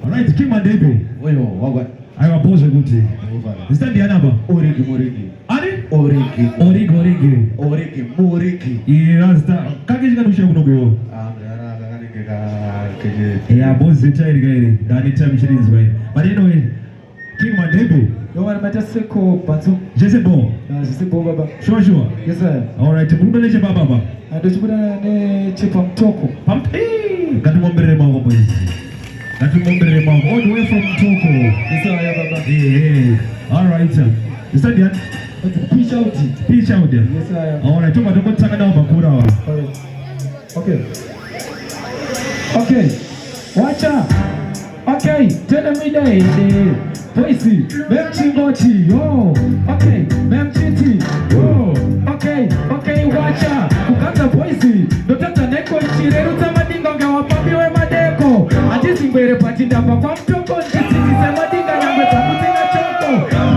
Alright, Kima Debe. Oyo, wagwa. Ayo pose kuti. Is that the number? Origi. Ani? Origi. Yeah, that. Kage jika dusha kunogo. Yeah, boss the child guy. Dani time she is right. But anyway, Kima Debe. Yo, I'm just say ko Panzo. Je sais bon. Je sais bon baba. Sure. Yes sir. Alright, mbele je baba. Ado chibuna ne chipa mtoko. Pampi. Katu mbele mwa boys. All the way from Toko. Yes sir, baba. Yeah. Alright. Is that the Peace out. Peace out there. Yes sir. Alright, tuma toko tsanga na bakura. Alright. Okay. Watcha. Okay, tell me day. Voice. Memchingoti. Yo. Okay, Memchiti. Yo. Okay, watcha. Kukata voice. Dotata neko ichireru tamadinga ngawa pabiwe madeko. Ajisi mbere patinda kwa mtoko. Njisi semadinga nyambe takutina choko.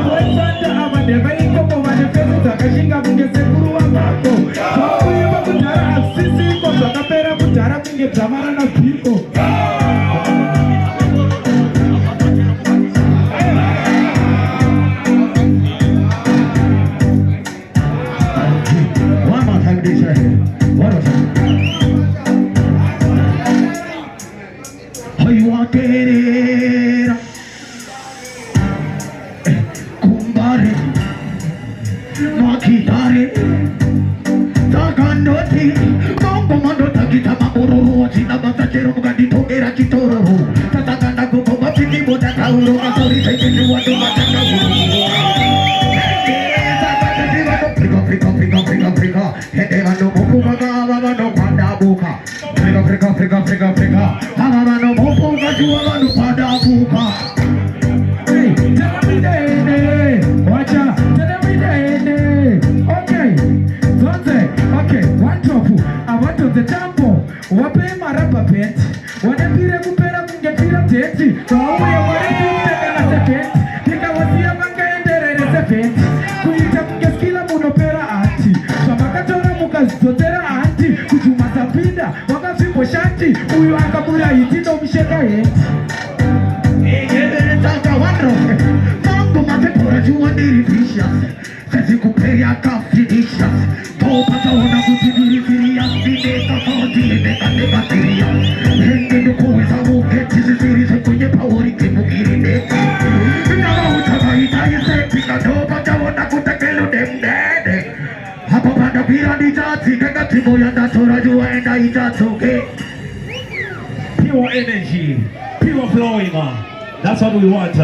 Mwezanda ama neva ingo manifesto. Takashinga bunge sekuru wa mako. Kwa kuiba kutara asisi. Kwa sakapera kutara bunge tamara na piko. Kumbare Makitare Takandoti Mambo Takita Mamuru China Batachero Togera Kitoro Tatakanda Koko Mapiti Boda Kauro Asori Taking Watu Mataka Africa Hedevano Mokumaga no Panda Buka Africa Havano Mokuga Juavano Panda Buka. Wape marapa pet, wanapire kupera kungepira teti. Wawe waretu na sepet, tika wasia manga endere sepet. Kuita kungeskila munopera anti, shamakatora mukazotera anti. Kujuma zapinda, wakafimbo shanti, uyu akabura itindo msheka yeti. Taka wandro, mango matepora juwa nirifisha. Sezi kupeya kafidisha, topata wana kutibirifiria. Neka batiria, henge nukuweza muketi ziziri kwenye pawori kimukiri neka. Nama utakaita yisepika topata wana kutekelo demdede. Hapa banda pira nijati keka timo ya natura juwa enda ijatoke. Pure energy, pure flowing. That's what we want.